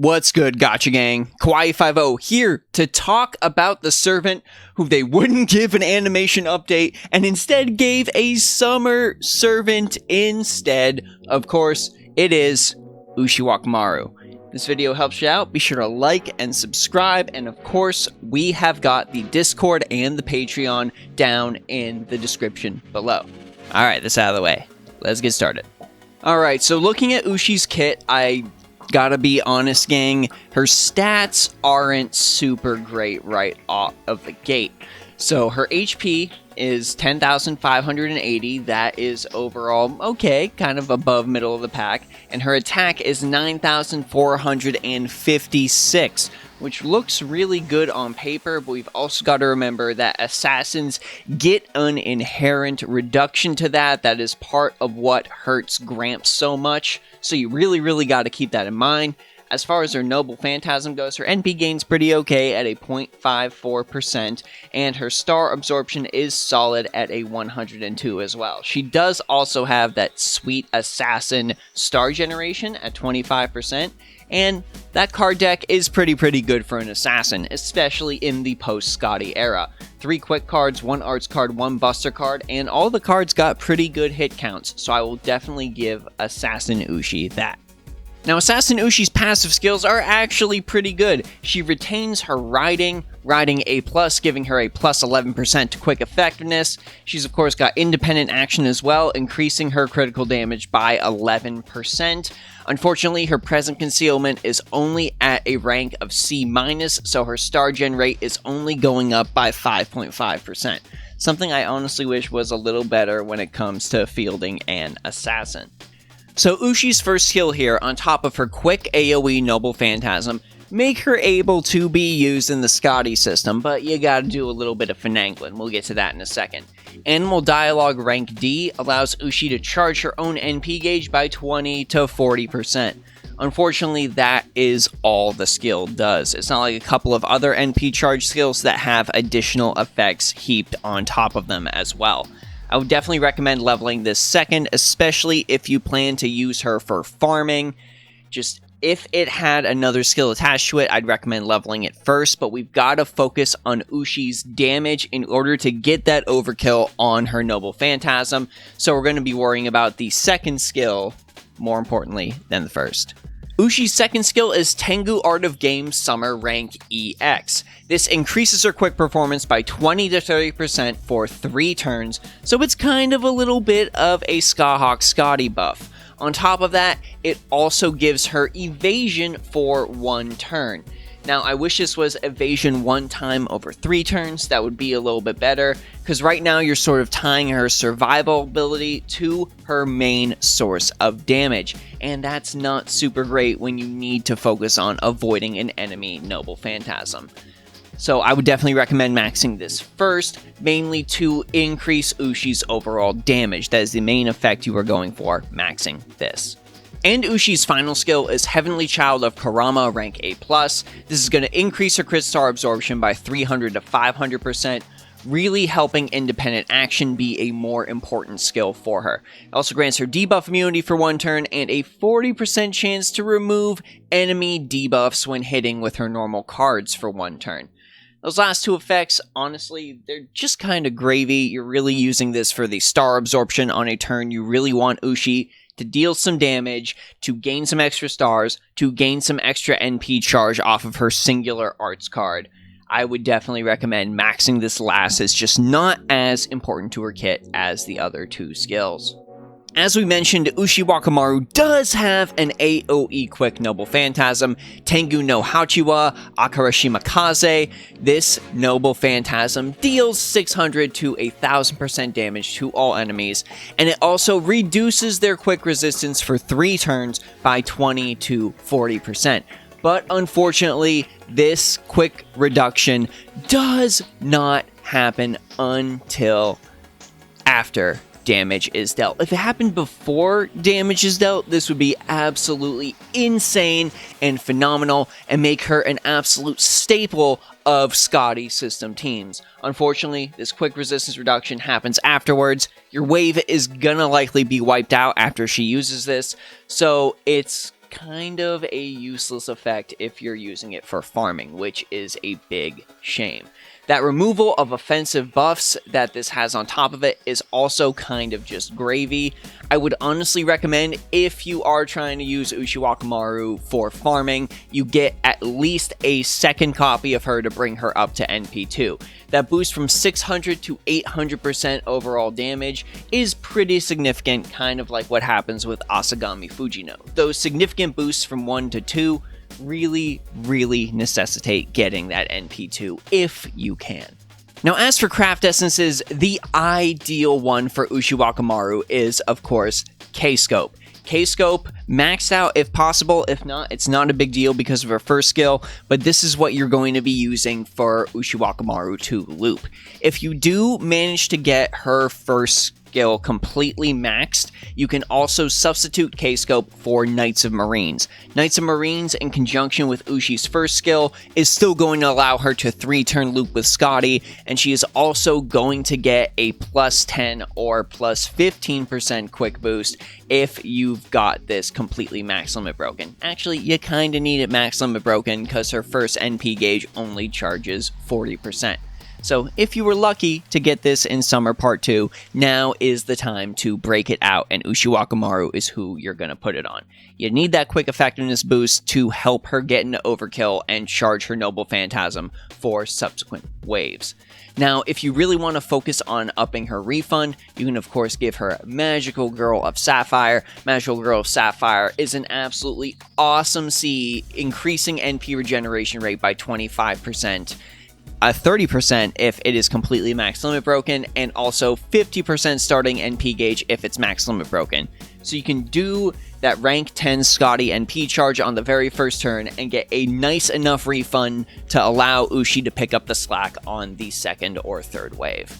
What's good, Gacha gang? Kawaii50 here to talk about the servant who they wouldn't give an animation update and instead gave a summer servant instead. Of course, it is Ushiwakamaru. This video helps you out. Be sure to like and subscribe, and of course, we have got the Discord and the Patreon down in the description below. Alright, that's out of the way. Let's get started. Alright, so looking at Ushi's kit, I gotta be honest, gang, her stats aren't super great right off of the gate. So her HP is 10,580, that is overall okay, kind of above middle of the pack, and her attack is 9,456, which looks really good on paper, but we've also got to remember that assassins get an inherent reduction to that. That is part of what hurts Gramps so much, so you really got to keep that in mind. As far as her Noble Phantasm goes, her NP gain's pretty okay at a 0.54%, and her Star Absorption is solid at a 102 as well. She does also have that sweet Assassin Star Generation at 25%, and that card deck is pretty good for an Assassin, especially in the post-Scotty era. 3 quick cards, 1 arts card, 1 buster card, and all the cards got pretty good hit counts, so I will definitely give Assassin Ushi that. Now, Assassin Ushi's passive skills are actually pretty good. She retains her Riding A+, giving her a plus 11% to quick effectiveness. She's of course got independent action as well, increasing her critical damage by 11%. Unfortunately, her present concealment is only at a rank of C-, so her star gen rate is only going up by 5.5%. Something I honestly wish was a little better when it comes to fielding an assassin. So Ushi's first skill here, on top of her quick AoE Noble Phantasm, make her able to be used in the Scotty system, but you gotta do a little bit of finagling. We'll get to that in a second. Animal Dialogue rank D allows Ushi to charge her own NP gauge by 20 to 40%. Unfortunately, that is all the skill does. It's not like a couple of other NP charge skills that have additional effects heaped on top of them as well. I would definitely recommend leveling this second, especially if you plan to use her for farming. Just if it had another skill attached to it, I'd recommend leveling it first, but we've got to focus on Ushi's damage in order to get that overkill on her Noble Phantasm, so we're going to be worrying about the second skill more importantly than the first. Ushi's second skill is Tengu Art of Game Summer rank EX. This increases her quick performance by 20 to 30% for 3 turns, so it's kind of a little bit of a Skahawk Scotty buff. On top of that, it also gives her evasion for 1 turn. Now, I wish this was evasion 1 time over 3 turns. That would be a little bit better, because right now you're sort of tying her survival ability to her main source of damage, and that's not super great when you need to focus on avoiding an enemy Noble Phantasm. So I would definitely recommend maxing this first, mainly to increase Ushi's overall damage. That is the main effect you are going for, maxing this. And Ushi's final skill is Heavenly Child of Karama rank A+. This is going to increase her crit star absorption by 300 to 500%, really helping independent action be a more important skill for her. It also grants her debuff immunity for 1 turn and a 40% chance to remove enemy debuffs when hitting with her normal cards for 1 turn. Those last 2 effects, honestly, they're just kind of gravy. You're really using this for the star absorption on a turn. You really want Ushi to deal some damage, to gain some extra stars, to gain some extra NP charge off of her singular arts card. I would definitely recommend maxing this last. It's just not as important to her kit as the other 2 skills. As we mentioned, Ushiwakamaru does have an AoE quick Noble Phantasm, Tengu no Hachiwa, Akarashimakaze. This Noble Phantasm deals 600 to 1,000% damage to all enemies, and it also reduces their quick resistance for 3 turns by 20 to 40%. But unfortunately, this quick reduction does not happen until after damage is dealt. If it happened before damage is dealt, this would be absolutely insane and phenomenal and make her an absolute staple of Scotty system teams. Unfortunately, this quick resistance reduction happens afterwards. Your wave is gonna likely be wiped out after she uses this, so it's kind of a useless effect if you're using it for farming, which is a big shame. That removal of offensive buffs that this has on top of it is also kind of just gravy. I would honestly recommend, if you are trying to use Ushiwakamaru for farming, you get at least a second copy of her to bring her up to NP2. That boost from 600 to 800% overall damage is pretty significant, kind of like what happens with Asagami Fujino. Those significant boosts from 1 to 2 really necessitate getting that NP2 if you can. Now, as for craft essences, the ideal one for Ushiwakamaru is, of course, K-Scope. K-Scope, maxed out if possible. If not, it's not a big deal because of her first skill, but this is what you're going to be using for Ushiwakamaru to loop. If you do manage to get her first skill completely maxed, you can also substitute K-Scope for Knights of Marines. Knights of Marines, in conjunction with Ushi's first skill, is still going to allow her to 3-turn loop with Scotty, and she is also going to get a plus 10 or plus 15% quick boost if you've got this completely max limit broken. Actually, you kind of need it max limit broken because her first NP gauge only charges 40%. So if you were lucky to get this in Summer Part 2, now is the time to break it out, and Ushiwakamaru is who you're going to put it on. You need that quick effectiveness boost to help her get into overkill and charge her Noble Phantasm for subsequent waves. Now, if you really want to focus on upping her refund, you can of course give her Magical Girl of Sapphire. Magical Girl of Sapphire is an absolutely awesome C, increasing NP regeneration rate by 25%. 30% if it is completely max limit broken, and also 50% starting NP gauge if it's max limit broken. So you can do that rank 10 Scotty NP charge on the very first turn and get a nice enough refund to allow Ushi to pick up the slack on the second or third wave.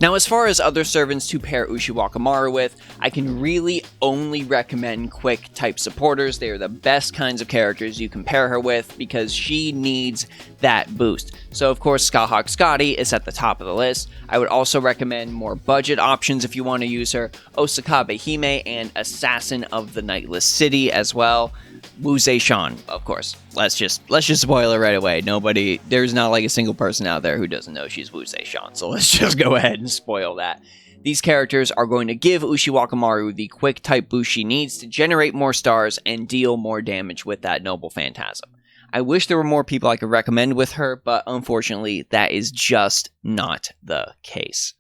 Now, as far as other servants to pair Ushiwakamaru with, I can really only recommend quick type supporters. They are the best kinds of characters you can pair her with because she needs that boost. So, of course, Skyhawk Scotty is at the top of the list. I would also recommend more budget options if you want to use her. Osakabe Hime and Assassin of the Nightless City as well. Wuzei Sean, of course. Let's just spoil it right away. There's not like a single person out there who doesn't know she's Wuzei Sean, so let's just go ahead and spoil that. These characters are going to give Ushiwakamaru the quick type boost she needs to generate more stars and deal more damage with that Noble Phantasm. I wish there were more people I could recommend with her, but unfortunately that is just not the case.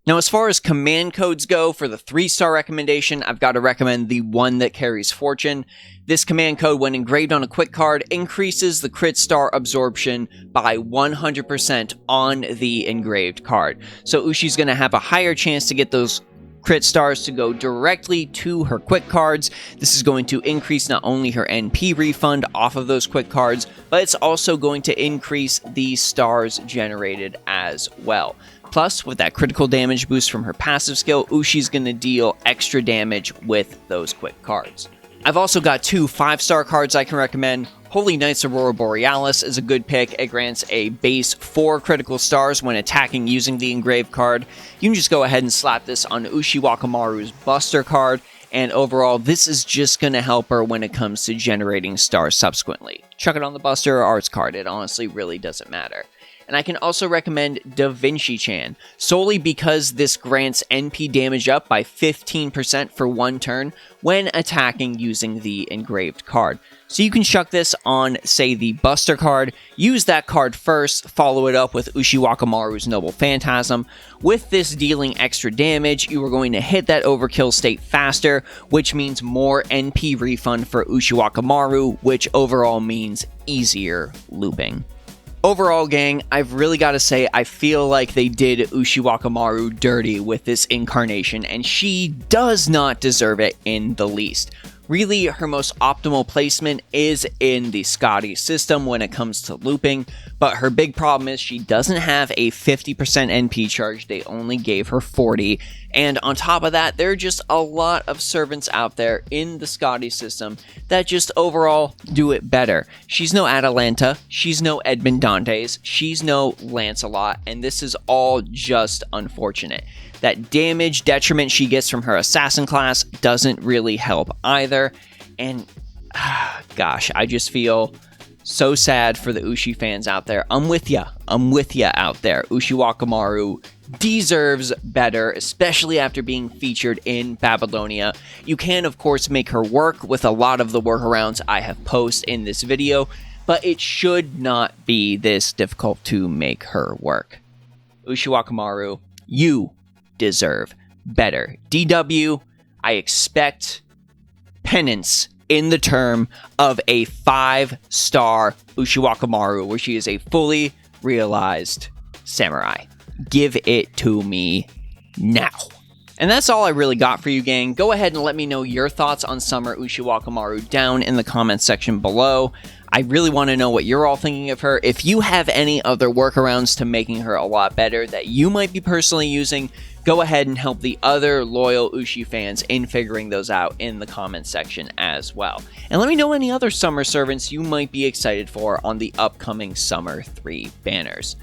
Now, as far as command codes go, for the 3-star recommendation, I've got to recommend the one that carries Fortune. This command code, when engraved on a quick card, increases the crit star absorption by 100% on the engraved card. So Ushi's going to have a higher chance to get those crit stars to go directly to her quick cards. This is going to increase not only her NP refund off of those quick cards, but it's also going to increase the stars generated as well. Plus, with that critical damage boost from her passive skill, Ushi's going to deal extra damage with those quick cards. I've also got 2 5-star cards I can recommend. Holy Knight's Aurora Borealis is a good pick. It grants a base 4 critical stars when attacking using the engraved card. You can just go ahead and slap this on Ushiwakamaru's Buster card, and overall, this is just going to help her when it comes to generating stars subsequently. Chuck it on the Buster or Arts card, it honestly really doesn't matter. And I can also recommend Da Vinci-chan, solely because this grants NP damage up by 15% for 1 turn when attacking using the engraved card. So you can chuck this on, say, the Buster card, use that card first, follow it up with Ushiwakamaru's Noble Phantasm. With this dealing extra damage, you are going to hit that overkill state faster, which means more NP refund for Ushiwakamaru, which overall means easier looping. Overall, gang, I've really got to say I feel like they did Ushiwakamaru dirty with this incarnation, and she does not deserve it in the least. Really, her most optimal placement is in the Scotty system when it comes to looping, but her big problem is she doesn't have a 50% NP charge. They only gave her 40, and on top of that, there are just a lot of servants out there in the Scotty system that just overall do it better. She's no Atalanta, she's no Edmond Dantes, she's no Lancelot, and this is all just unfortunate. That damage detriment she gets from her assassin class doesn't really help either, and gosh, I just feel so sad for the Ushi fans out there. I'm with ya. I'm with ya out there. Ushiwakamaru deserves better, especially after being featured in Babylonia. You can, of course, make her work with a lot of the workarounds I have posted in this video, but it should not be this difficult to make her work. Ushiwakamaru, you deserve better. DW, I expect penance in the term of a 5-star Ushiwakamaru, where she is a fully realized samurai. Give it to me now. And that's all I really got for you, gang. Go ahead and let me know your thoughts on Summer Ushiwakamaru down in the comments section below. I really want to know what you're all thinking of her. If you have any other workarounds to making her a lot better that you might be personally using, go ahead and help the other loyal Ushi fans in figuring those out in the comments section as well. And let me know any other summer servants you might be excited for on the upcoming Summer 3 banners.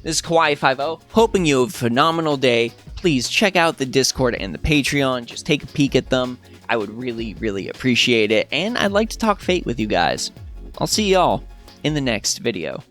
This is Kawaii50, hoping you have a phenomenal day. Please check out the Discord and the Patreon. Just take a peek at them. I would really, really appreciate it. And I'd like to talk Fate with you guys. I'll see y'all in the next video.